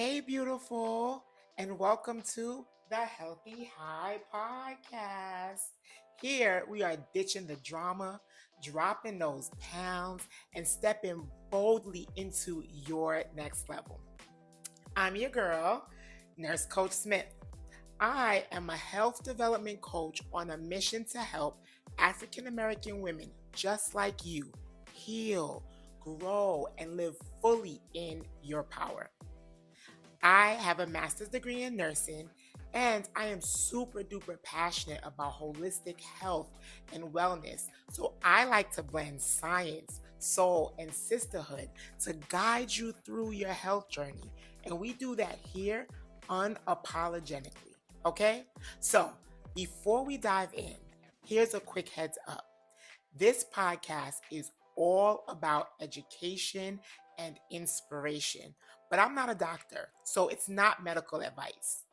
Hey, beautiful, and welcome to the Healthy High Podcast. Here we are ditching the drama, dropping those pounds, and stepping boldly into your next level. I'm your girl, Nurse Coach Smith. I am a health development coach on a mission to help African American women just like you heal, grow, and live fully in your power. I have a master's degree in nursing, and I am super duper passionate about holistic health and wellness. So I like to blend science, soul, and sisterhood to guide you through your health journey. And we do that here unapologetically. Okay? So before we dive in, here's a quick heads up. This podcast is all about education and inspiration, but I'm not a doctor, so it's not medical advice.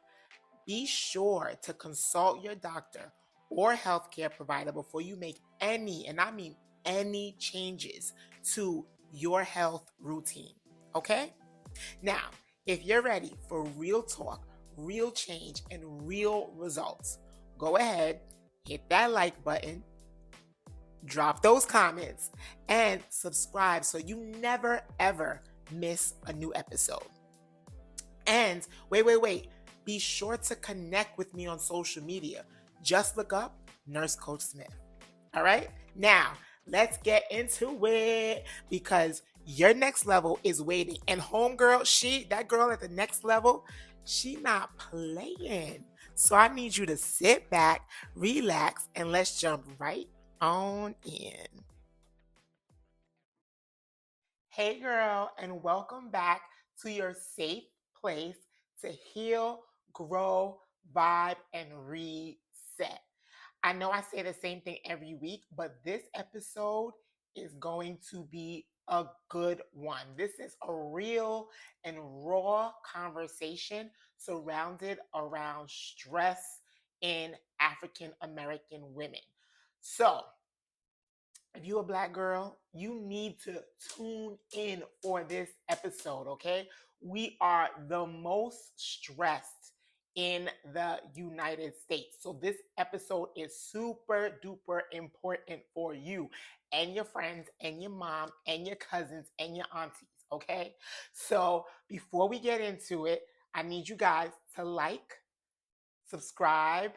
Be sure to consult your doctor or healthcare provider before you make any, and I mean any, changes to your health routine. Okay? Now, if you're ready for real talk, real change, and real results, go ahead, hit that like button, drop those comments, and subscribe so you never ever miss a new episode. And wait. Be sure to connect with me on social media. Just look up Nurse Coach Smith. All right? Now, let's get into it because your next level is waiting. And homegirl, that girl at the next level, she not playing. So I need you to sit back, relax, and let's jump right on in. Hey, girl, and welcome back to your safe place to heal, grow, vibe, and reset. I know I say the same thing every week, but this episode is going to be a good one. This is a real and raw conversation surrounded around stress in African American women. So, if you're a black girl, you need to tune in for this episode, okay? We are the most stressed in the United States. So this episode is super duper important for you and your friends and your mom and your cousins and your aunties, okay? So before we get into it, I need you guys to like, subscribe,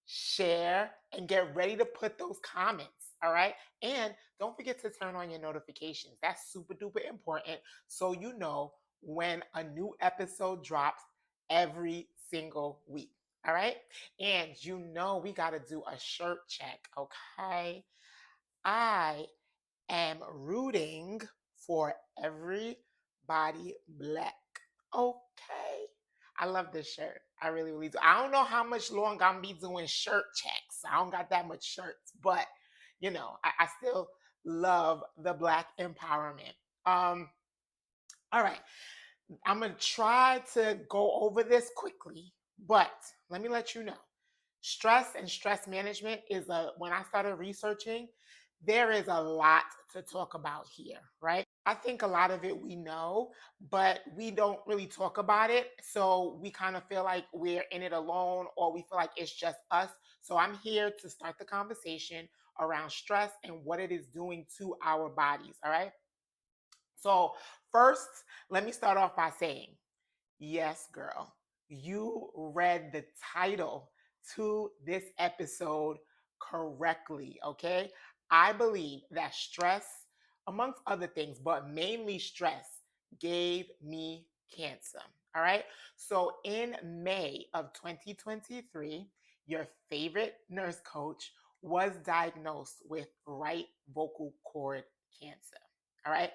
share, and get ready to put those comments. All right. And don't forget to turn on your notifications. That's super duper important. So you know when a new episode drops every single week. All right. And you know we got to do a shirt check. Okay. I am rooting for everybody black. Okay. I love this shirt. I really, really do. I don't know how much longer I'm be doing shirt checks. I don't got that much shirts, but I still love the black empowerment. All right. I'm gonna try to go over this quickly, but let me let you know. Stress and stress management when I started researching, there is a lot to talk about here, right? I think a lot of it we know, but we don't really talk about it. So we kind of feel like we're in it alone or we feel like it's just us. So I'm here to start the conversation around stress and what it is doing to our bodies, all right? So, first, let me start off by saying, yes, girl, you read the title to this episode correctly, okay? I believe that stress, amongst other things, but mainly stress, gave me cancer, all right? So, in May of 2023, your favorite nurse coach was diagnosed with right vocal cord cancer, all right?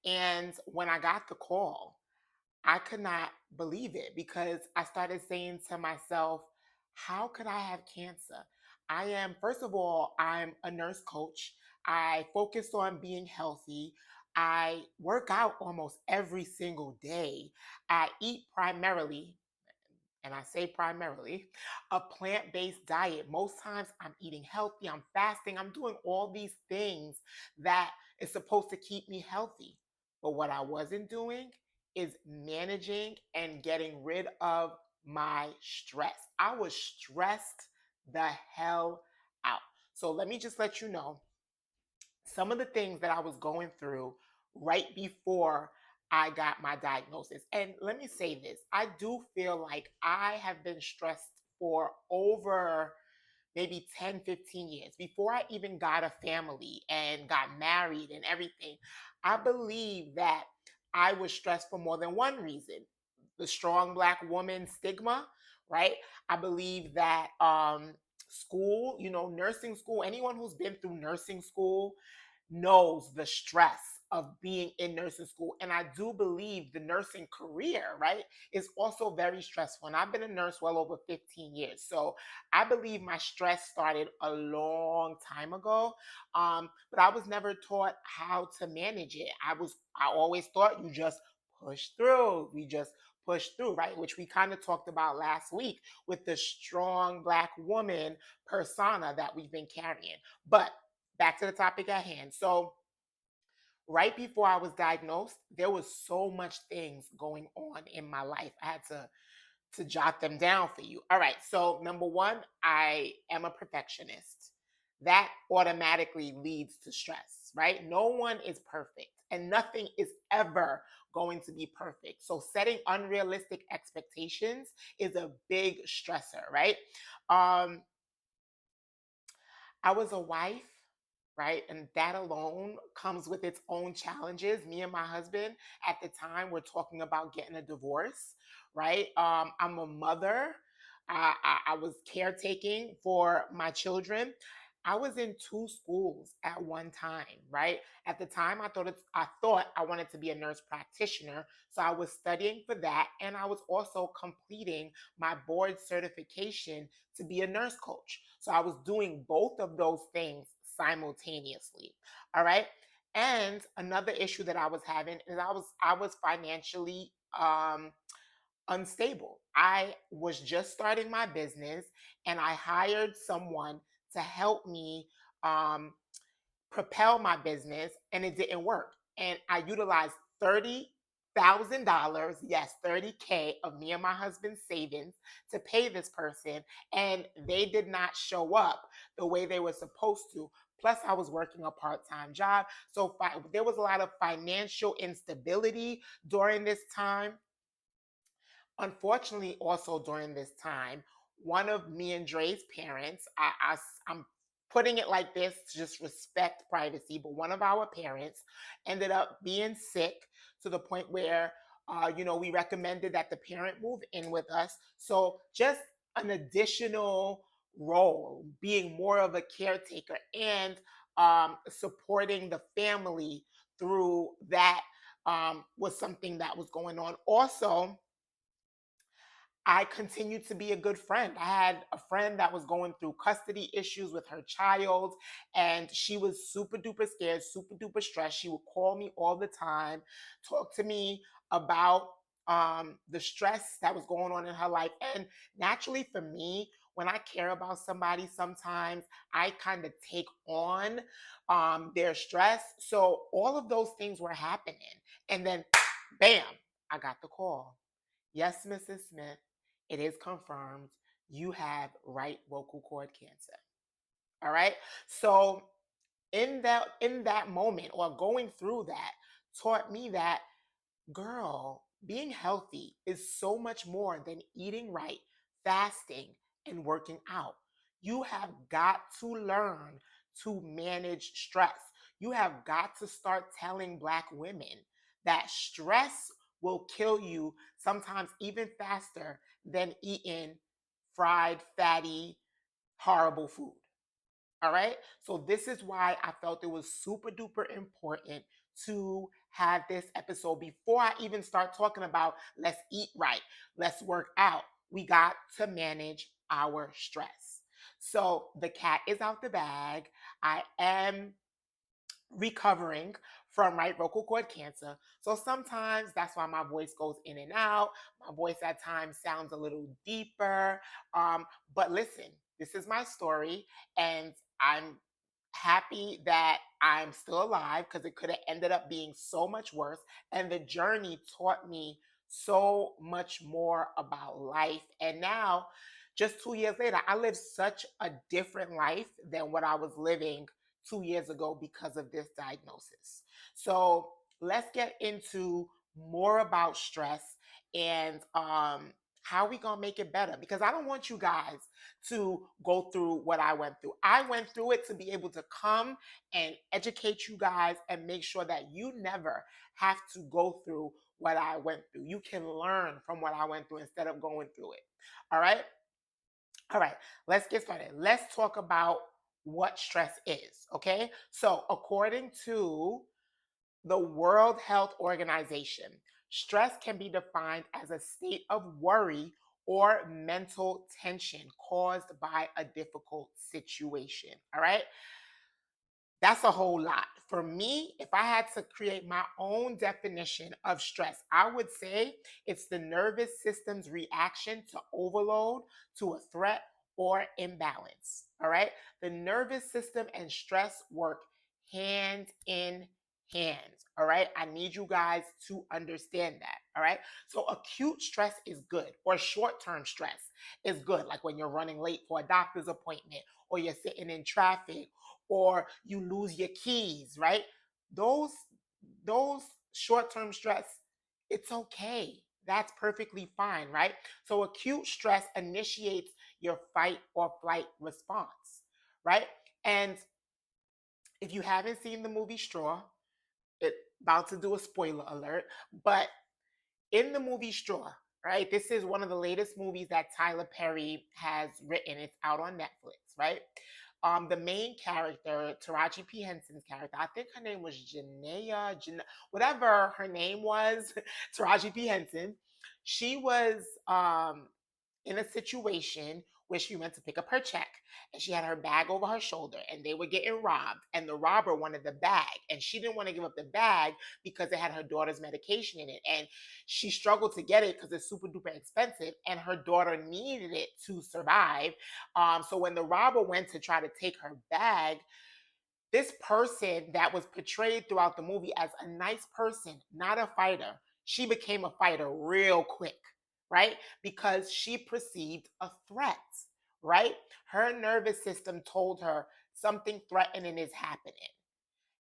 And when I got the call, I could not believe it because I started saying to myself, how could I have cancer? First of all, I'm a nurse coach. I focus on being healthy. I work out almost every single day. I eat primarily, and I say primarily, a plant based diet. Most times I'm eating healthy, I'm fasting, I'm doing all these things that is supposed to keep me healthy. But what I wasn't doing is managing and getting rid of my stress. I was stressed the hell out. So let me just let you know some of the things that I was going through right before I got my diagnosis. And let me say this, I do feel like I have been stressed for over maybe 10, 15 years before I even got a family and got married and everything. I believe that I was stressed for more than one reason. The strong black woman stigma, right? I believe that school, nursing school, anyone who's been through nursing school knows the stress of being in nursing school. And I do believe the nursing career, right, is also very stressful. And I've been a nurse well over 15 years. So I believe my stress started a long time ago. But I was never taught how to manage it. I always thought you just push through. We just push through, right? Which we kind of talked about last week with the strong black woman persona that we've been carrying. But back to the topic at hand. So, right before I was diagnosed, there was so much things going on in my life. I had to jot them down for you. All right. So, number one, I am a perfectionist. That automatically leads to stress, right? No one is perfect and nothing is ever going to be perfect. So, setting unrealistic expectations is a big stressor, right? Um, I was a wife, right? And that alone comes with its own challenges. Me and my husband at the time were talking about getting a divorce, right? I'm a mother. I was caretaking for my children. I was in two schools at one time, right? At the time, I thought I wanted to be a nurse practitioner, so I was studying for that, and I was also completing my board certification to be a nurse coach. So I was doing both of those things simultaneously. All right. And another issue that I was having is I was financially unstable. I was just starting my business and I hired someone to help me um, propel my business and it didn't work. And I utilized $30,000, yes, 30K of me and my husband's savings to pay this person. And they did not show up the way they were supposed to. Plus, I was working a part time job. So there was a lot of financial instability during this time. Unfortunately, also during this time, one of me and Dre's parents, I'm putting it like this to just respect privacy, but one of our parents ended up being sick to the point where, we recommended that the parent move in with us. So just an additional role, being more of a caretaker and supporting the family through that was something that was going on. Also, I continued to be a good friend. I had a friend that was going through custody issues with her child, and she was super duper scared, super duper stressed. She would call me all the time, talk to me about the stress that was going on in her life. And naturally, for me, when I care about somebody, sometimes I kind of take on their stress. So all of those things were happening. And then, bam, I got the call. Yes, Mrs. Smith, it is confirmed you have right vocal cord cancer. All right. So in that moment or going through that taught me that, girl, being healthy is so much more than eating right, fasting, and working out. You have got to learn to manage stress. You have got to start telling Black women that stress will kill you sometimes even faster than eating fried, fatty, horrible food. All right. So this is why I felt it was super duper important to have this episode before I even start talking about let's eat right, let's work out. We got to manage our stress. So the cat is out the bag. I am recovering from right vocal cord cancer. So sometimes that's why my voice goes in and out. My voice at times sounds a little deeper. But listen, this is my story, and I'm happy that I'm still alive because it could have ended up being so much worse. And the journey taught me so much more about life. And now, just 2 years later, I live such a different life than what I was living 2 years ago because of this diagnosis. So let's get into more about stress and how we gonna make it better, because I don't want you guys to go through what I went through. I went through it to be able to come and educate you guys and make sure that you never have to go through what I went through. You can learn from what I went through instead of going through it. All right. All right. Let's get started. Let's talk about what stress is. Okay. So, according to the World Health Organization, stress can be defined as a state of worry or mental tension caused by a difficult situation. All right. That's a whole lot. For me, if I had to create my own definition of stress, I would say it's the nervous system's reaction to overload, to a threat, or imbalance. All right. The nervous system and stress work hand in hand. All right. I need you guys to understand that. All right. So acute stress is good, or short term stress is good, like when you're running late for a doctor's appointment, or you're sitting in traffic, or you lose your keys, right? Those those short-term stress, it's okay. That's perfectly fine, right? So acute stress initiates your fight or flight response, right? And if you haven't seen the movie Straw, it about to do a spoiler alert, but in the movie Straw, right? This is one of the latest movies that Tyler Perry has written. It's out on Netflix, right? The main character, Taraji P. Henson's character, I think her name was whatever her name was, Taraji P. Henson. She was in a situation where she went to pick up her check and she had her bag over her shoulder and they were getting robbed, and the robber wanted the bag and she didn't want to give up the bag because it had her daughter's medication in it, and she struggled to get it because it's super duper expensive and her daughter needed it to survive. So when the robber went to try to take her bag, this person that was portrayed throughout the movie as a nice person, not a fighter, she became a fighter real quick, right? Because she perceived a threat, right? Her nervous system told her something threatening is happening.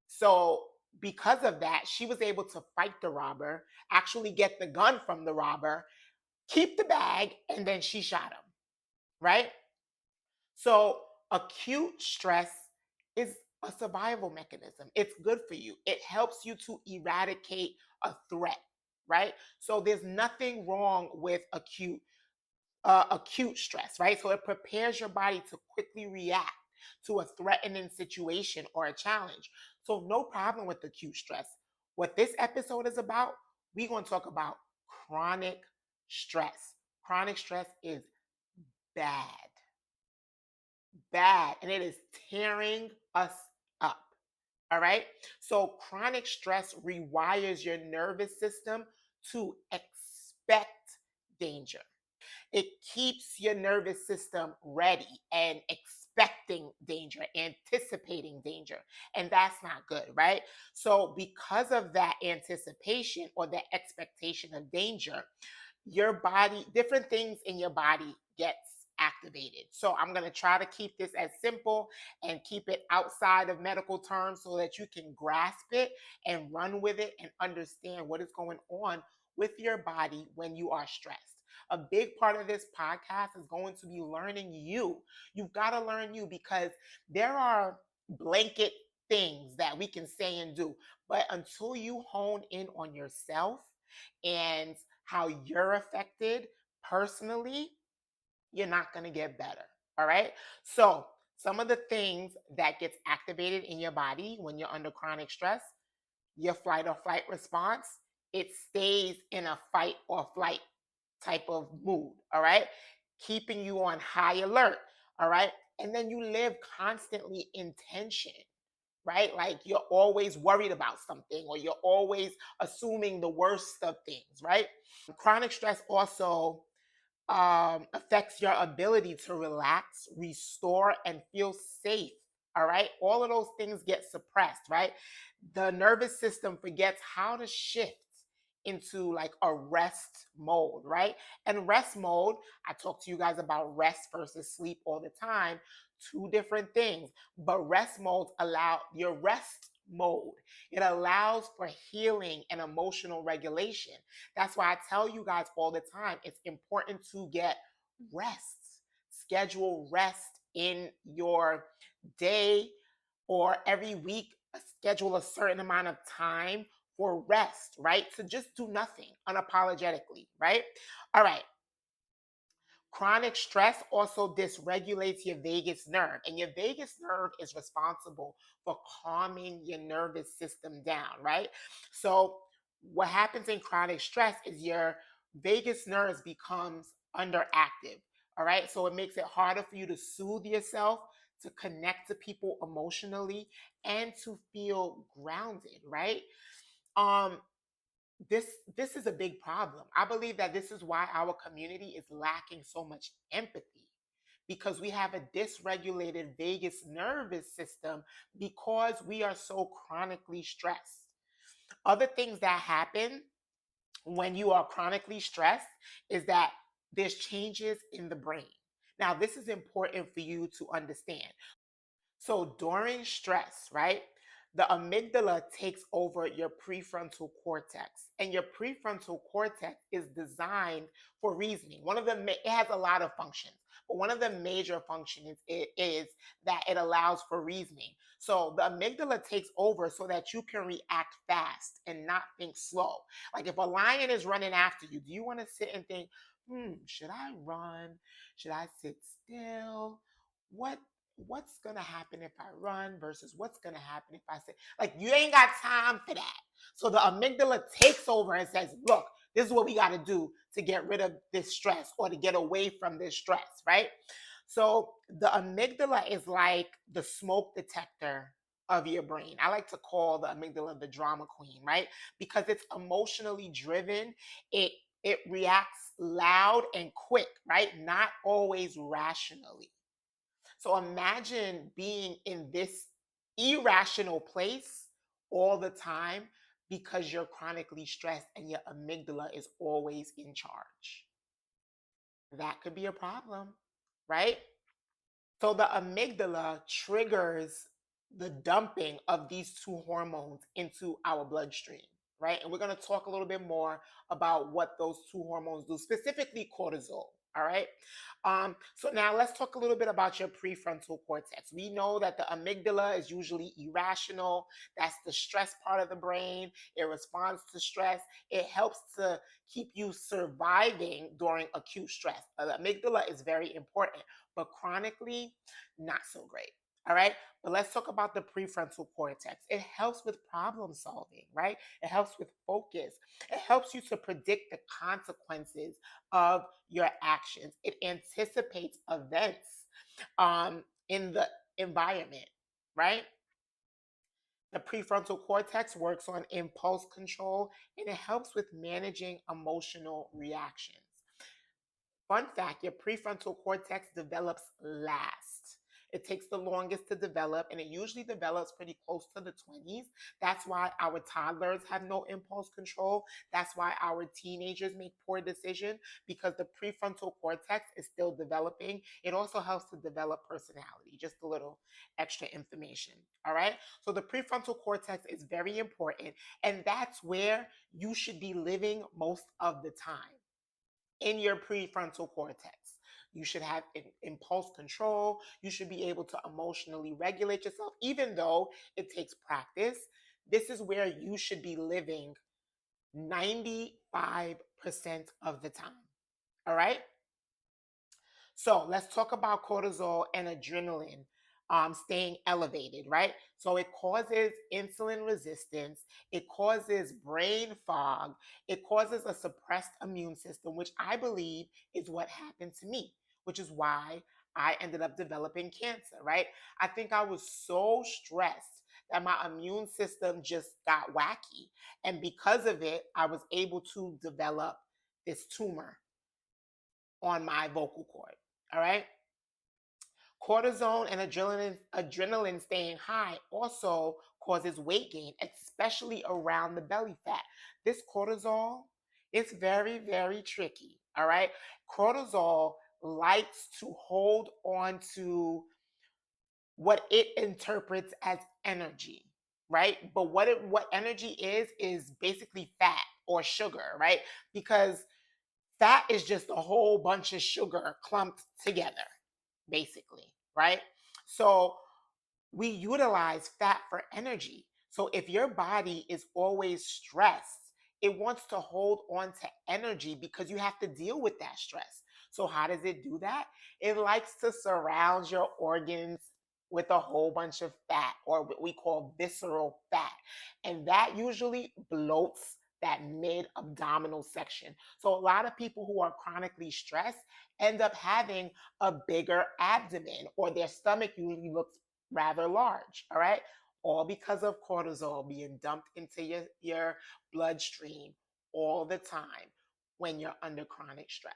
So, because of that, she was able to fight the robber, actually get the gun from the robber, keep the bag, and then she shot him, right? So, acute stress is a survival mechanism. It's good for you. It helps you to eradicate a threat, right? So, there's nothing wrong with acute stress, right? So, it prepares your body to quickly react to a threatening situation or a challenge. So, no problem with acute stress. What this episode is about, we're going to talk about chronic stress. Chronic stress is bad, bad, and it is tearing us up. All right. So, chronic stress rewires your nervous system to expect danger. It keeps your nervous system ready and expecting danger, anticipating danger. And that's not good, right? So, because of that anticipation or the expectation of danger, your body, different things in your body gets activated. So I'm going to try to keep this as simple and keep it outside of medical terms so that you can grasp it and run with it and understand what is going on with your body when you are stressed. A big part of this podcast is going to be learning you. You've got to learn you, because there are blanket things that we can say and do, but until you hone in on yourself and how you're affected personally, you're not going to get better. All right. So, some of the things that gets activated in your body when you're under chronic stress, your flight or flight response, it stays in a fight or flight type of mood. All right. Keeping you on high alert. All right. And then you live constantly in tension, right? Like you're always worried about something, or you're always assuming the worst of things, right? Chronic stress also affects your ability to relax, restore, and feel safe All right. All of those things get suppressed, right? The nervous system forgets how to shift into like a rest mode, right? And rest mode, I talk to you guys about rest versus sleep all the time, two different things. But rest modes allow your rest mode. It allows for healing and emotional regulation. That's why I tell you guys all the time it's important to get rest. Schedule rest in your day or every week, schedule a certain amount of time for rest, right? To just do nothing unapologetically, right? All right. Chronic stress also dysregulates your vagus nerve, and your vagus nerve is responsible for calming your nervous system down, right? So, what happens in chronic stress is your vagus nerves becomes underactive, all right? So it makes it harder for you to soothe yourself, to connect to people emotionally, and to feel grounded, right? Um, this this is a big problem. I believe that this is why our community is lacking so much empathy, because we have a dysregulated vagus nervous system because we are so chronically stressed. Other things that happen when you are chronically stressed is that there's changes in the brain. Now, this is important for you to understand. So during stress, right, the amygdala takes over your prefrontal cortex, and your prefrontal cortex is designed for reasoning. It has a lot of functions, but one of the major functions is that it allows for reasoning. So the amygdala takes over so that you can react fast and not think slow. Like if a lion is running after you, do you want to sit and think, should I run? Should I sit still? What what's gonna happen if I run versus what's gonna happen if I say, like, you ain't got time for that. So the amygdala takes over and says, look, this is what we got to do to get rid of this stress or to get away from this stress, right? So the amygdala is like the smoke detector of your brain. I like to call the amygdala the drama queen, right? Because it's emotionally driven. It reacts loud and quick, right? Not always rationally. So imagine being in this irrational place all the time because you're chronically stressed and your amygdala is always in charge. That could be a problem, right? So the amygdala triggers the dumping of these two hormones into our bloodstream, right? And we're going to talk a little bit more about what those two hormones do, specifically cortisol. All right. So now let's talk a little bit about your prefrontal cortex. We know that the amygdala is usually irrational. That's the stress part of the brain. It responds to stress. It helps to keep you surviving during acute stress. The amygdala is very important, but chronically, not so great. All right. But let's talk about the prefrontal cortex. It helps with problem solving, right? It helps with focus. It helps you to predict the consequences of your actions. It anticipates events in the environment, right? The prefrontal cortex works on impulse control and it helps with managing emotional reactions. Fun fact, your prefrontal cortex develops last. It takes the longest to develop, and it usually develops pretty close to the 20s. That's why our toddlers have no impulse control. That's why our teenagers make poor decisions, because the prefrontal cortex is still developing. It also helps to develop personality, just a little extra information. All right. So the prefrontal cortex is very important, and that's where you should be living most of the time, in your prefrontal cortex. You should have impulse control. You should be able to emotionally regulate yourself, even though it takes practice. This is where you should be living 95% of the time. All right. So let's talk about cortisol and adrenaline staying elevated, right? So it causes insulin resistance, it causes brain fog, it causes a suppressed immune system, which I believe is what happened to me, which is why I ended up developing cancer, right? I think I was so stressed that my immune system just got wacky. And because of it, I was able to develop this tumor on my vocal cord. All right. Cortisol and adrenaline staying high also causes weight gain, especially around the belly fat. This cortisol is very, very tricky. All right. Cortisol likes to hold on to what it interprets as energy, right? But what energy is basically fat or sugar, right? Because fat is just a whole bunch of sugar clumped together, basically, right? So we utilize fat for energy. So if your body is always stressed, it wants to hold on to energy because you have to deal with that stress. So how does it do that? It likes to surround your organs with a whole bunch of fat, or what we call visceral fat. And that usually bloats that mid abdominal section. So a lot of people who are chronically stressed end up having a bigger abdomen, or their stomach usually looks rather large. All right. All because of cortisol being dumped into your bloodstream all the time when you're under chronic stress.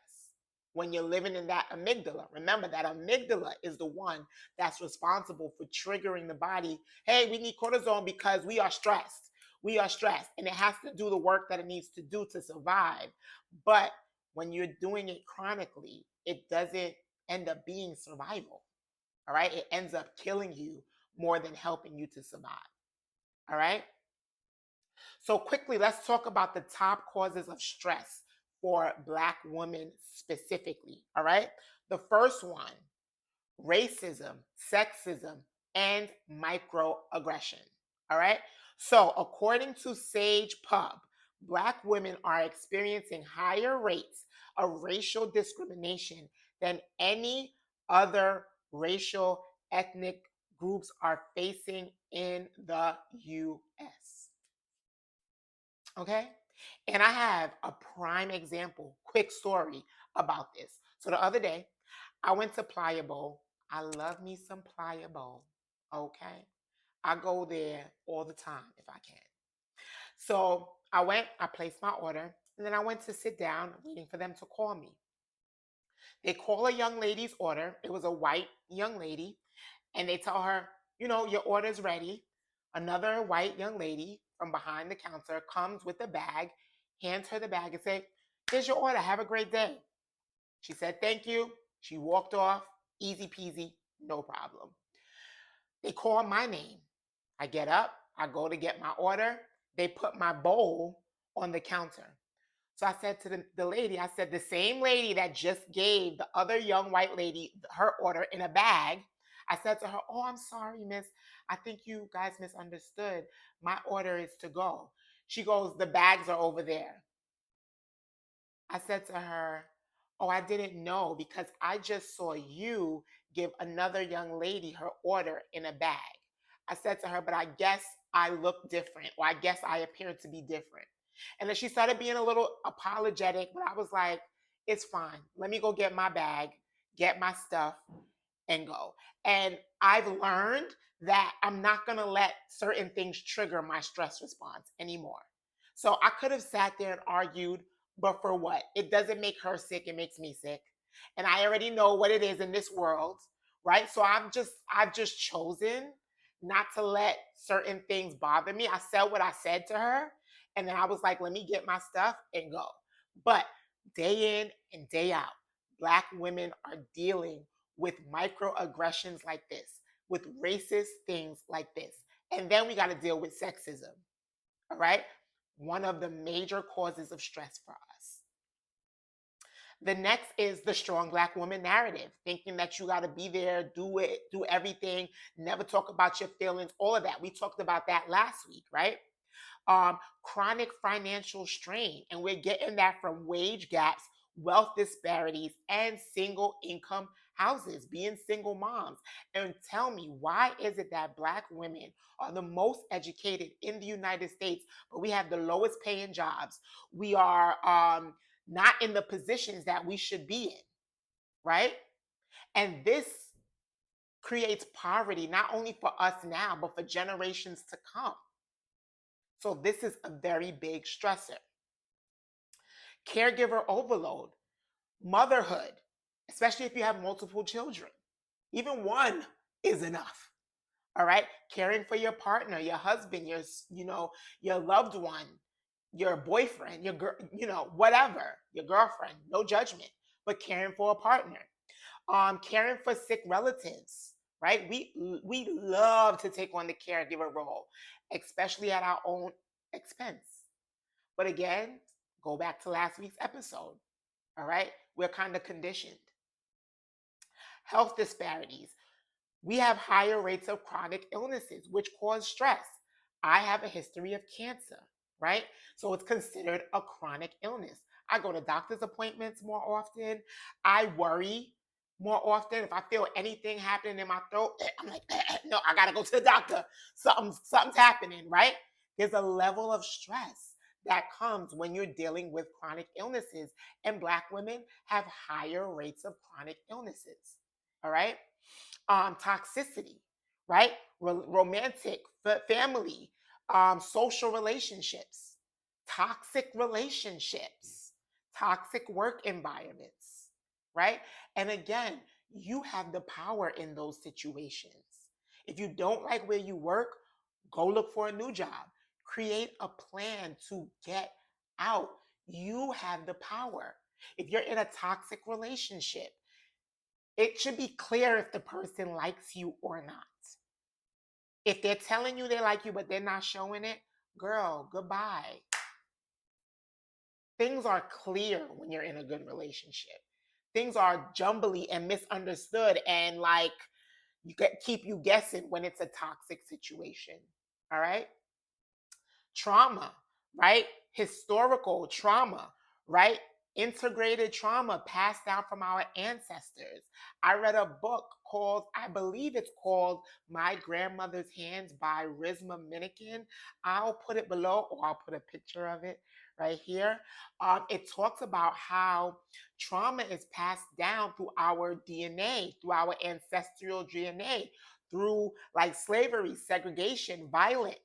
When you're living in that amygdala, remember that amygdala is the one that's responsible for triggering the body. Hey, we need cortisol because we are stressed. We are stressed, and it has to do the work that it needs to do to survive. But when you're doing it chronically, it doesn't end up being survival. All right. It ends up killing you more than helping you to survive. All right. So, quickly, let's talk about the top causes of stress for Black women specifically. All right. The first one: racism, sexism, and microaggression. All right. So, according to Sage Pub, Black women are experiencing higher rates of racial discrimination than any other racial ethnic groups are facing in the US. Okay. And I have a prime example, quick story about this. So the other day, I went to Pliable. I love me some Pliable. Okay. I go there all the time if I can. So I placed my order, and then I went to sit down waiting for them to call me. They call a young lady's order. It was a white young lady, and they tell her, your order's ready. Another white young lady from behind the counter comes with a bag, hands her the bag, and say, "Here's your order. Have a great day." She said, "Thank you." She walked off, easy peasy, no problem. They call my name. I get up, I go to get my order. They put my bowl on the counter. So I said to the lady, I said, the same lady that just gave the other young white lady her order in a bag, I said to her, "Oh, I'm sorry, miss. I think you guys misunderstood. My order is to go." She goes, "The bags are over there." I said to her, "Oh, I didn't know because I just saw you give another young lady her order in a bag." I said to her, "But I guess I look different, or I guess I appear to be different." And then she started being a little apologetic, but I was like, "It's fine. Let me go get my bag, get my stuff, and go." And I've learned that I'm not going to let certain things trigger my stress response anymore. So I could have sat there and argued, but for what? It doesn't make her sick, it makes me sick. And I already know what it is in this world, right? So I've just chosen not to let certain things bother me. I said what I said to her, and then I was like, "Let me get my stuff and go." But day in and day out, Black women are dealing with microaggressions like this, with racist things like this. And then we got to deal with sexism. All right. One of the major causes of stress for us. The next is the strong Black woman narrative, thinking that you got to be there, do it, do everything, never talk about your feelings, all of that. We talked about that last week, right? Chronic financial strain. And we're getting that from wage gaps, wealth disparities, and single income houses, being single moms. And tell me, why is it that Black women are the most educated in the United States, but we have the lowest paying jobs? We are not in the positions that we should be in, right? And this creates poverty, not only for us now, but for generations to come. So this is a very big stressor. Caregiver overload, motherhood, especially if you have multiple children. Even one is enough. All right. Caring for your partner, your husband, your loved one, your boyfriend, your girl, whatever, your girlfriend, no judgment, but caring for a partner. Caring for sick relatives, right? We love to take on the caregiver role, especially at our own expense. But again, go back to last week's episode. All right, we're kind of conditioned. Health disparities. We have higher rates of chronic illnesses, which cause stress. I have a history of cancer, right? So it's considered a chronic illness. I go to doctor's appointments more often. I worry more often. If I feel anything happening in my throat, I'm like, no, I gotta go to the doctor. Something's happening, right? There's a level of stress that comes when you're dealing with chronic illnesses, and Black women have higher rates of chronic illnesses. All right. Toxicity, right? Romantic, family, social relationships, toxic relationships, toxic work environments, right? And again, you have the power in those situations. If you don't like where you work, go look for a new job. Create a plan to get out. You have the power. If you're in a toxic relationship, it should be clear if the person likes you or not. If they're telling you they like you, but they're not showing it, girl, goodbye. Things are clear when you're in a good relationship. Things are jumbly and misunderstood and like keep you guessing when it's a toxic situation. All right. Trauma, right? Historical trauma, right? Integrated trauma passed down from our ancestors. I read a book called, I believe it's called My Grandmother's Hands by Risma Minikin. I'll put it below, or I'll put a picture of it right here. It talks about how trauma is passed down through our DNA, through our ancestral DNA, through like slavery, segregation, violence,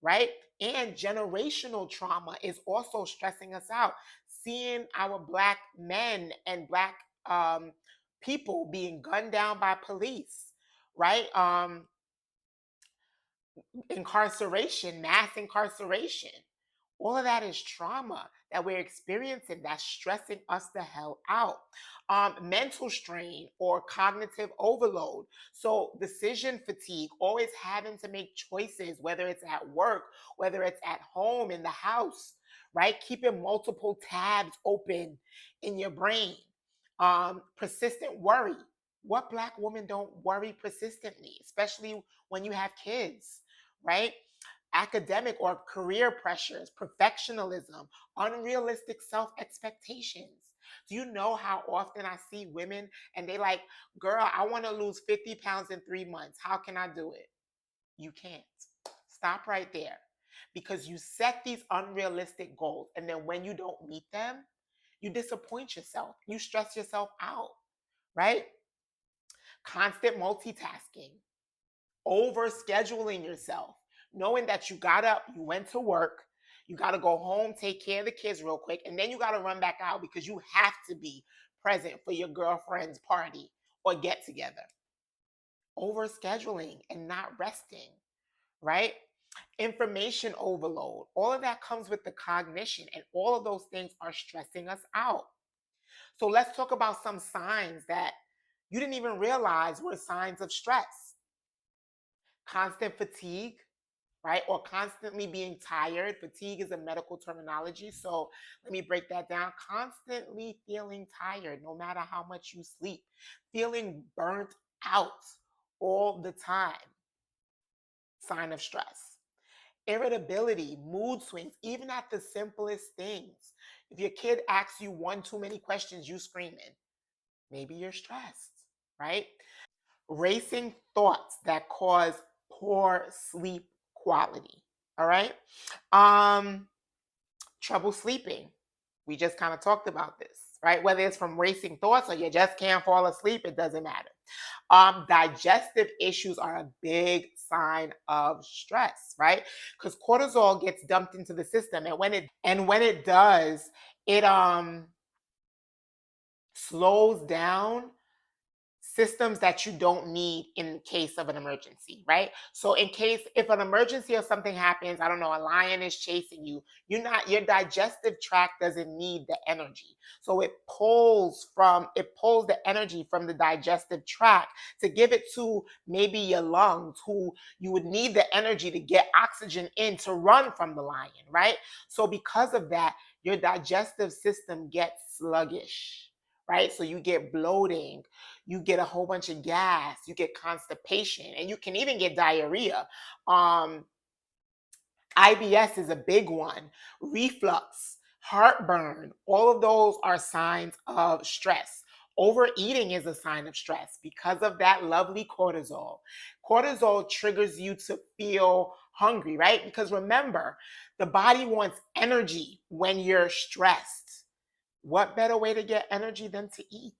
right? And generational trauma is also stressing us out. Seeing our Black men and Black people being gunned down by police, right? Incarceration, mass incarceration. All of that is trauma that we're experiencing that's stressing us the hell out. Mental strain or cognitive overload. So, decision fatigue, always having to make choices, whether it's at work, whether it's at home, in the house, right? Keeping multiple tabs open in your brain. Persistent worry. What Black woman don't worry persistently, especially when you have kids, right? Academic or career pressures, perfectionism, unrealistic self expectations. Do you know how often I see women and they like, girl, I want to lose 50 pounds in 3 months. How can I do it? You can't. Stop right there. Because you set these unrealistic goals. And then when you don't meet them, you disappoint yourself. You stress yourself out, right? Constant multitasking, over scheduling yourself, knowing that you got up, you went to work, you got to go home, take care of the kids real quick, and then you got to run back out because you have to be present for your girlfriend's party or get together. Over scheduling and not resting, right? Information overload, all of that comes with the cognition, and all of those things are stressing us out. So let's talk about some signs that you didn't even realize were signs of stress. Constant fatigue, right? Or constantly being tired. Fatigue is a medical terminology. So let me break that down. Constantly feeling tired, no matter how much you sleep, feeling burnt out all the time. Sign of stress. Irritability, mood swings, even at the simplest things. If your kid asks you one too many questions, you screaming. Maybe you're stressed, right? Racing thoughts that cause poor sleep quality. All right. Trouble sleeping. We just kind of talked about this, right? Whether it's from racing thoughts or you just can't fall asleep, it doesn't matter. Digestive issues are a big sign of stress, right? Because cortisol gets dumped into the system, and when it does, it slows down systems that you don't need in case of an emergency, right? So in case if an emergency or something happens, I don't know, a lion is chasing you, your digestive tract doesn't need the energy. So it pulls the energy from the digestive tract to give it to maybe your lungs, who you would need the energy to get oxygen in to run from the lion, right? So because of that, your digestive system gets sluggish, right? So you get bloating, you get a whole bunch of gas, you get constipation, and you can even get diarrhea. Um, IBS is a big one, reflux, heartburn, all of those are signs of stress. Overeating is a sign of stress because of that lovely cortisol. Cortisol triggers you to feel hungry, right? Because remember, the body wants energy when you're stressed. What better way to get energy than to eat?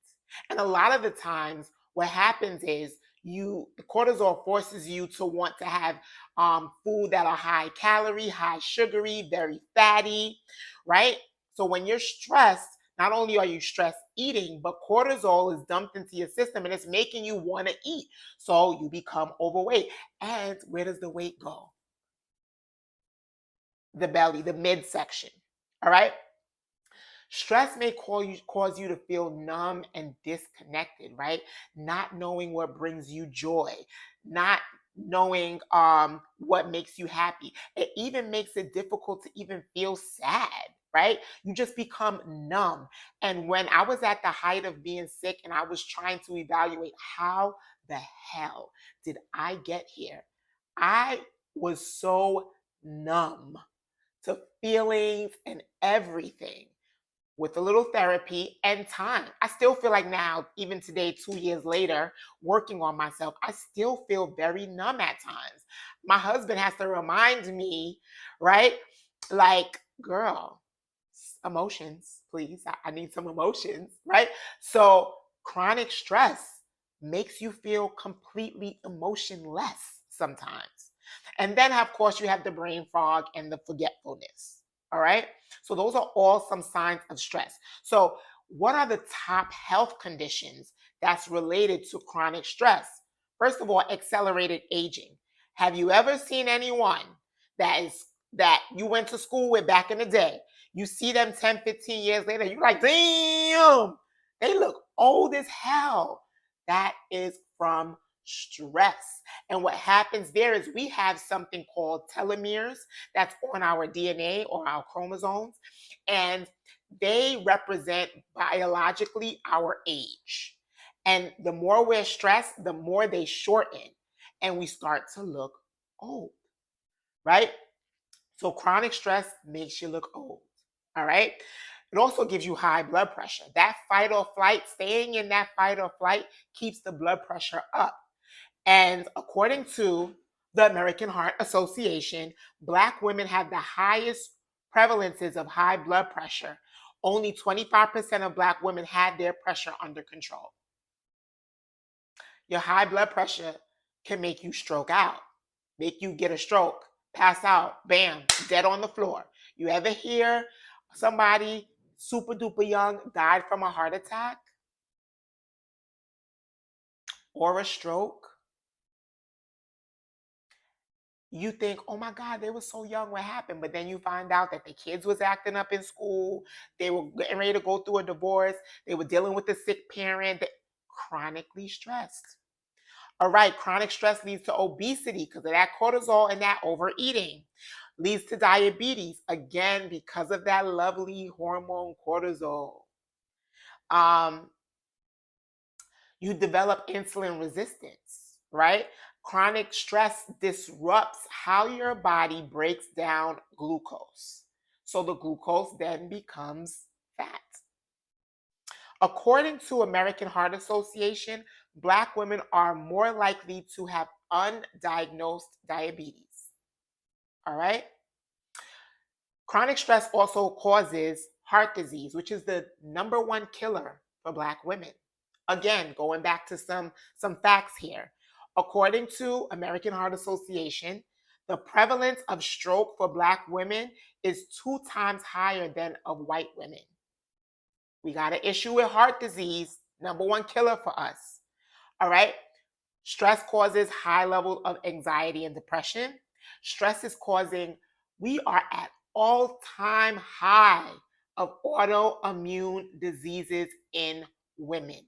And a lot of the times, what happens is the cortisol forces you to want to have food that are high calorie, high sugary, very fatty, right? So when you're stressed, not only are you stressed eating, but cortisol is dumped into your system and it's making you want to eat. So you become overweight. And where does the weight go? The belly, the midsection. All right. Stress may cause you to feel numb and disconnected, right? Not knowing what brings you joy, not knowing what makes you happy. It even makes it difficult to even feel sad, right? You just become numb. And when I was at the height of being sick and I was trying to evaluate how the hell did I get here, I was so numb to feelings and everything. With a little therapy and time, I still feel like now, even today, 2 years later, working on myself, I still feel very numb at times. My husband has to remind me, right? Like, girl, emotions, please. I need some emotions, right? So, chronic stress makes you feel completely emotionless sometimes. And then, of course, you have the brain fog and the forgetfulness. All right. So, those are all some signs of stress. So, what are the top health conditions that's related to chronic stress? First of all, accelerated aging. Have you ever seen anyone that you went to school with back in the day? You see them 10, 15 years later, you're like, damn, they look old as hell. That is from stress. And what happens there is we have something called telomeres that's on our DNA or our chromosomes, and they represent biologically our age. And the more we're stressed, the more they shorten, and we start to look old, right? So chronic stress makes you look old. All right. It also gives you high blood pressure. That fight or flight, staying in that fight or flight keeps the blood pressure up. And according to the American Heart Association, Black women have the highest prevalences of high blood pressure. Only 25% of Black women had their pressure under control. Your high blood pressure can make you stroke out, make you get a stroke, pass out, bam, dead on the floor. You ever hear somebody super duper young died from a heart attack or a stroke? You think, oh my God, they were so young, what happened? But then you find out that the kids was acting up in school, they were getting ready to go through a divorce, they were dealing with a sick parent, chronically stressed. All right, chronic stress leads to obesity because of that cortisol and that overeating. Leads to diabetes, again, because of that lovely hormone cortisol. Um, you develop insulin resistance, right? Chronic stress disrupts how your body breaks down glucose. So the glucose then becomes fat. According to American Heart Association, Black women are more likely to have undiagnosed diabetes. All right? Chronic stress also causes heart disease, which is the number one killer for Black women. Again, going back to some facts here. According to American Heart Association, the prevalence of stroke for Black women is 2 times higher than of white women. We got an issue with heart disease, number one killer for us. All right. Stress causes high level of anxiety and depression. Stress is causing, we are at all-time high of autoimmune diseases in women.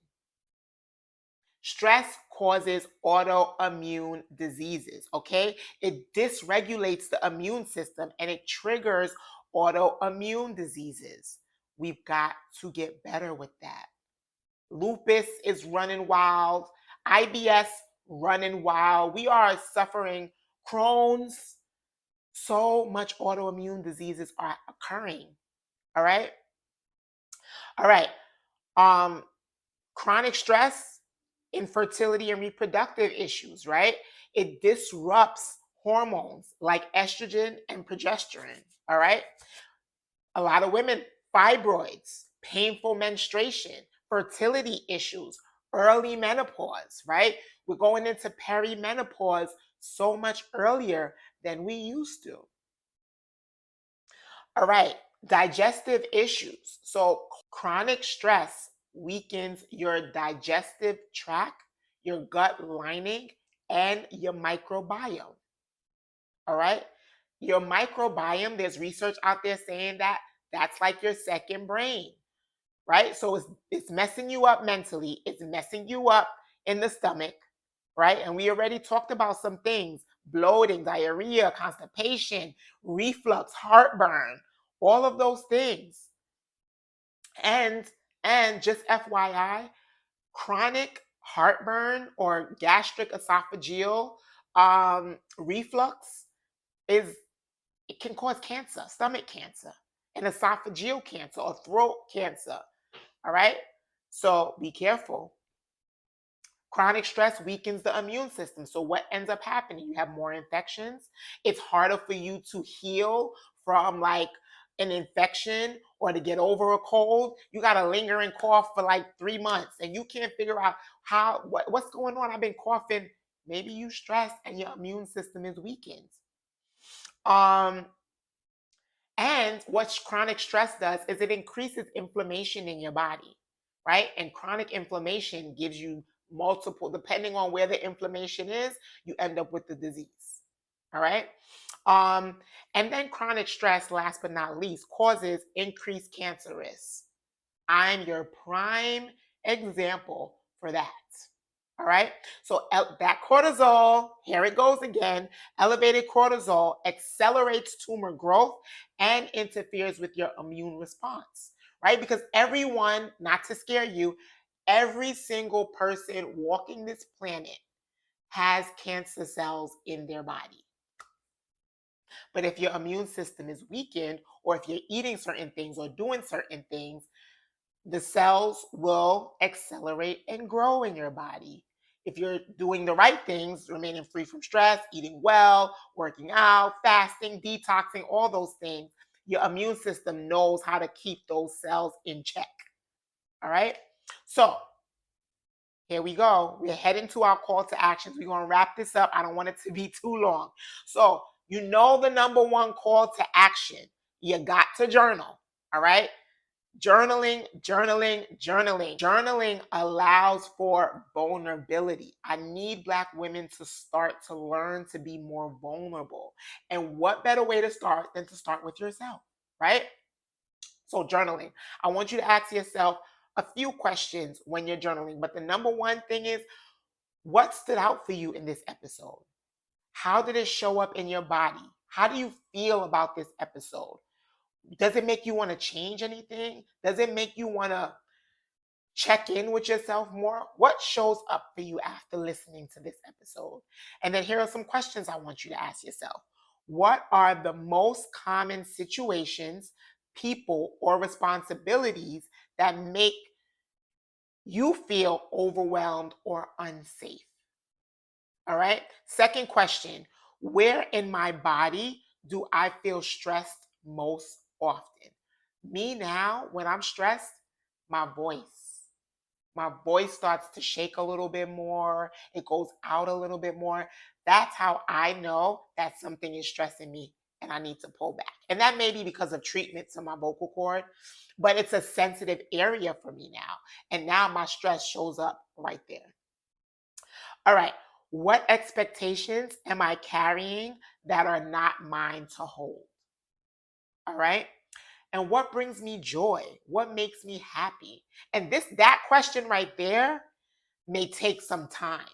Stress causes autoimmune diseases, okay? It dysregulates the immune system and it triggers autoimmune diseases. We've got to get better with that. Lupus is running wild, IBS running wild. We are suffering Crohn's. So much autoimmune diseases are occurring. All right. All right. Um, Chronic stress, infertility, and reproductive issues, right? It disrupts hormones like estrogen and progesterone. All right. A lot of women, fibroids, painful menstruation, fertility issues, early menopause, right? We're going into perimenopause so much earlier than we used to. All right, digestive issues. So, chronic stress weakens your digestive tract, your gut lining, and your microbiome. All right. Your microbiome, there's research out there saying that that's like your second brain, right? So it's messing you up mentally, it's messing you up in the stomach, right? And we already talked about some things: bloating, diarrhea, constipation, reflux, heartburn, all of those things. And just FYI, chronic heartburn or gastric esophageal reflux is, it can cause cancer, stomach cancer, and esophageal cancer or throat cancer. All right. So be careful. Chronic stress weakens the immune system. So what ends up happening? You have more infections. It's harder for you to heal from like an infection or to get over a cold. You got a lingering cough for like 3 months and you can't figure out what's going on. I've been coughing. Maybe you stressed and your immune system is weakened. Um, And what chronic stress does is it increases inflammation in your body, right? And chronic inflammation gives you multiple, depending on where the inflammation is, you end up with the disease. All right. Um, and then chronic stress, last but not least, causes increased cancer risk. I'm your prime example for that. All right. So that cortisol, here it goes again. Elevated cortisol accelerates tumor growth and interferes with your immune response, right? Because everyone, not to scare you, every single person walking this planet has cancer cells in their body. But if your immune system is weakened, or if you're eating certain things or doing certain things, the cells will accelerate and grow in your body. If you're doing the right things, remaining free from stress, eating well, working out, fasting, detoxing, all those things, your immune system knows how to keep those cells in check. All right. So here we go. We're heading to our call to actions. We're going to wrap this up. I don't want it to be too long. So, you know, the number one call to action, you got to journal. All right. Journaling, journaling, journaling. Journaling allows for vulnerability. I need Black women to start to learn to be more vulnerable. And what better way to start than to start with yourself, right? So, journaling. I want you to ask yourself a few questions when you're journaling. But the number one thing is, what stood out for you in this episode? How did it show up in your body? How do you feel about this episode? Does it make you want to change anything? Does it make you want to check in with yourself more? What shows up for you after listening to this episode? And then here are some questions I want you to ask yourself. What are the most common situations, people, or responsibilities that make you feel overwhelmed or unsafe? All right. Second question: where in my body do I feel stressed most often? Me now, when I'm stressed, my voice. My voice starts to shake a little bit more. It goes out a little bit more. That's how I know that something is stressing me and I need to pull back. And that may be because of treatment to my vocal cord, but it's a sensitive area for me now. And now my stress shows up right there. All right. What expectations am I carrying that are not mine to hold? All right. And what brings me joy? What makes me happy? And that question right there may take some time.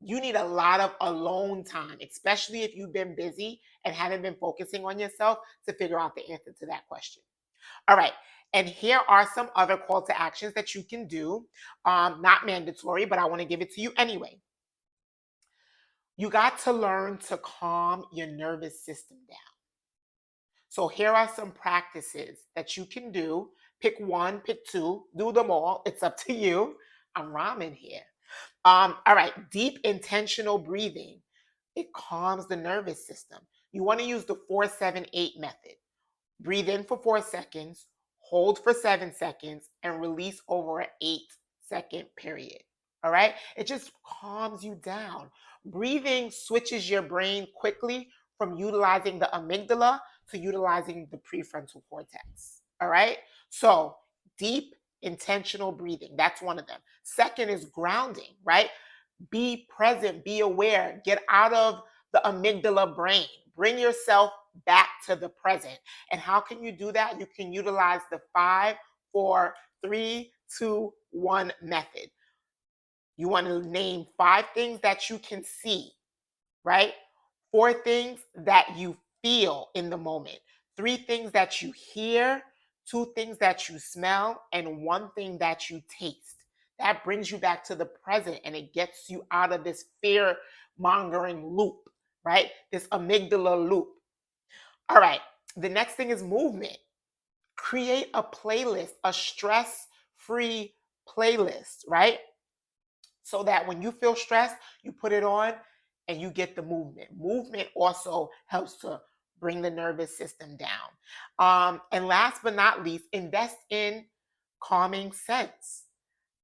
You need a lot of alone time, especially if you've been busy and haven't been focusing on yourself to figure out the answer to that question. All right. And here are some other call to actions that you can do. Not mandatory, but I want to give it to you anyway. You got to learn to calm your nervous system down. So here are some practices that you can do. Pick one, pick two, do them all. It's up to you. I'm rhyming here. All right, deep intentional breathing. It calms the nervous system. You want to use the 4-7-8 method. Breathe in for 4 seconds, hold for 7 seconds, and release over an 8-second period. All right, it just calms you down. Breathing switches your brain quickly from utilizing the amygdala to utilizing the prefrontal cortex. All right, so deep intentional breathing, that's one of them. Second is grounding, right? Be present, be aware, get out of the amygdala brain, bring yourself back to the present. And how can you do that? You can utilize the 5-4-3-2-1 method. You want to name 5 things that you can see, right? 4 things that you feel in the moment, 3 things that you hear, 2 things that you smell, and 1 thing that you taste. That brings you back to the present and it gets you out of this fear mongering loop, right? This amygdala loop. All right. The next thing is movement. Create a playlist, a stress free playlist, right? So that when you feel stressed, you put it on and you get the movement. Movement also helps to bring the nervous system down. And last but not least, invest in calming scents.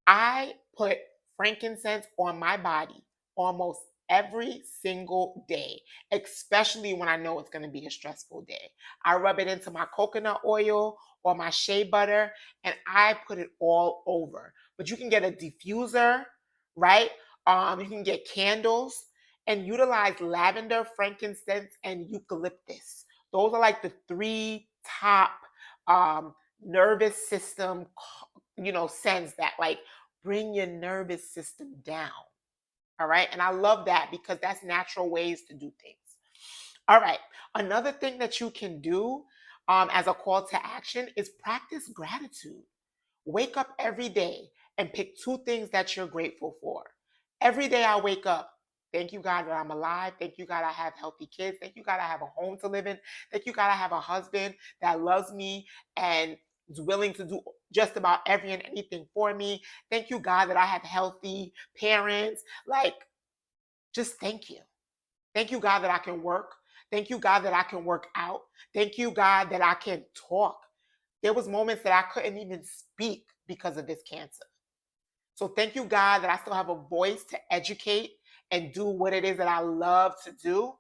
I put frankincense on my body almost every single day, especially when I know it's going to be a stressful day. I rub it into my coconut oil or my shea butter and I put it all over. But you can get a diffuser, right? You can get candles and utilize lavender, frankincense, and eucalyptus. Those are like the 3 top nervous system, scents that like bring your nervous system down. All right. And I love that because that's natural ways to do things. All right. Another thing that you can do as a call to action is practice gratitude. Wake up every day and pick 2 things that you're grateful for. Every day I wake up. Thank you, God, that I'm alive. Thank you, God, I have healthy kids. Thank you, God, I have a home to live in. Thank you, God, I have a husband that loves me and is willing to do just about every and anything for me. Thank you, God, that I have healthy parents. Like, just thank you. Thank you, God, that I can work. Thank you, God, that I can work out. Thank you, God, that I can talk. There was moments that I couldn't even speak because of this cancer. So thank you, God, that I still have a voice to educate and do what it is that I love to do.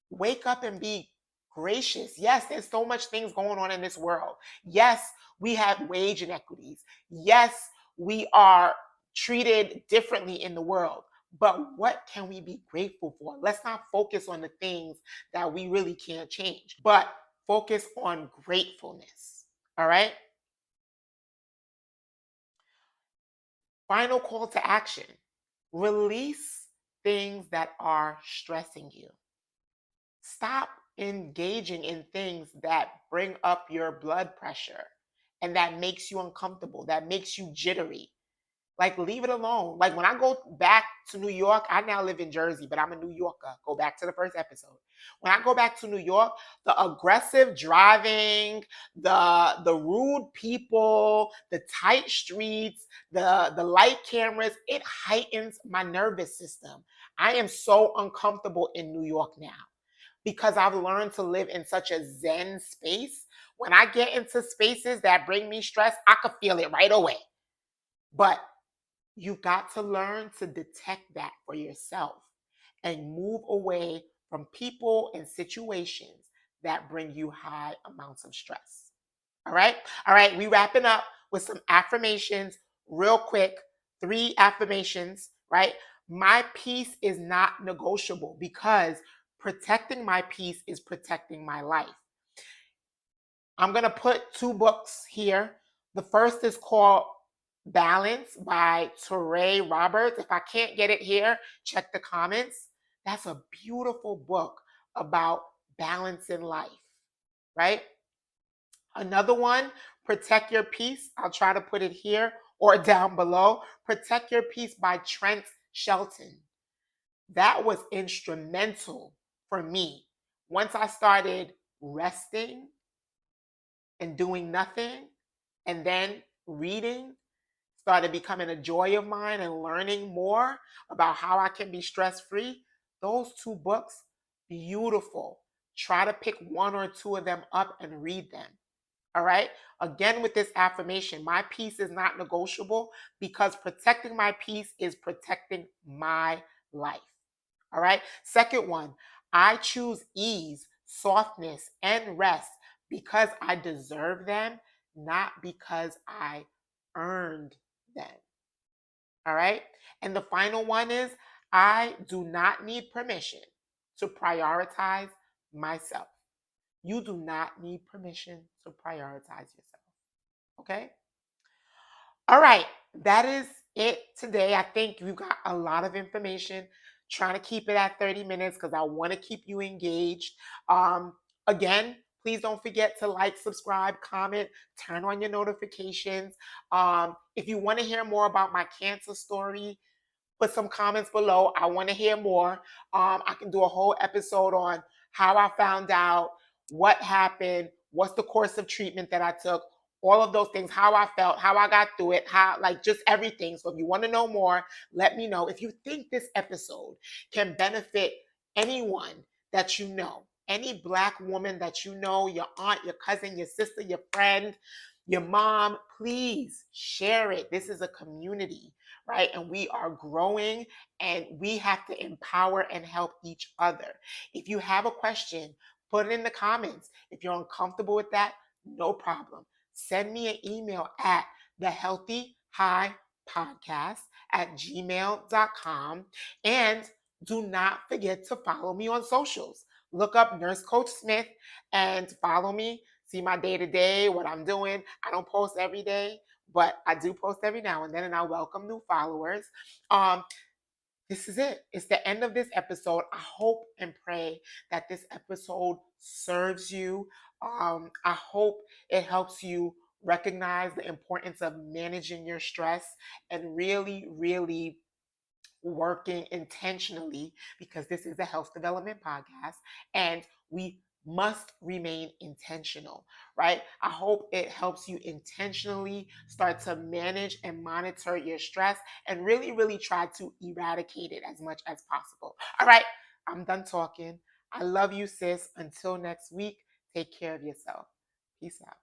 Wake up and be gracious. Yes, there's so much things going on in this world. Yes, we have wage inequities. Yes, we are treated differently in the world. But what can we be grateful for? Let's not focus on the things that we really can't change, but focus on gratefulness. All right? Final call to action. Release things that are stressing you. Stop engaging in things that bring up your blood pressure and that makes you uncomfortable, that makes you jittery. Like, leave it alone. Like, when I go back to New York, I now live in Jersey, but I'm a New Yorker. Go back to the first episode. When I go back to New York, the aggressive driving, the rude people, the tight streets, the light cameras, it heightens my nervous system. I am so uncomfortable in New York now because I've learned to live in such a zen space. When I get into spaces that bring me stress, I could feel it right away. But you've got to learn to detect that for yourself and move away from people and situations that bring you high amounts of stress. All right. All right. We wrapping up with some affirmations real quick. 3 affirmations, right? My peace is not negotiable because protecting my peace is protecting my life. I'm going to put 2 books here. The first is called Balance by Touré Roberts. If I can't get it here, check the comments. That's a beautiful book about balance in life, right? Another one, Protect Your Peace. I'll try to put it here or down below. Protect Your Peace by Trent Shelton. That was instrumental for me. Once I started resting and doing nothing and then reading started becoming a joy of mine and learning more about how I can be stress free. Those 2 books, beautiful. Try to pick 1 or 2 of them up and read them. All right. Again, with this affirmation, my peace is not negotiable because protecting my peace is protecting my life. All right. Second one, I choose ease, softness, and rest because I deserve them, not because I earned them. All right. And the final one is I do not need permission to prioritize myself. You do not need permission to prioritize yourself. Okay. All right, that is it today. I think you got a lot of information. Trying to keep it at 30 minutes because I want to keep you engaged. Again, please don't forget to like, subscribe, comment, turn on your notifications. If you want to hear more about my cancer story, put some comments below. I want to hear more. I can do a whole episode on how I found out, what happened, what's the course of treatment that I took, all of those things, how I felt, how I got through it, how, like, just everything. So if you want to know more, let me know. If you think this episode can benefit anyone that you know, any Black woman that you know, your aunt, your cousin, your sister, your friend, your mom, please share it. This is a community, right? And we are growing and we have to empower and help each other. If you have a question, put it in the comments. If you're uncomfortable with that, no problem. Send me an email at thehealthyhighpodcast@gmail.com. And do not forget to follow me on socials. Look up Nurse Coach Smith and follow me. See my day to day, what I'm doing. I don't post every day, but I do post every now and then, and I welcome new followers. This is it. It's the end of this episode. I hope and pray that this episode serves you. I hope it helps you recognize the importance of managing your stress and really, really working intentionally, because this is a health development podcast and we must remain intentional, right? I hope it helps you intentionally start to manage and monitor your stress and really, really try to eradicate it as much as possible. All right, I'm done talking. I love you, sis. Until next week, take care of yourself. Peace out.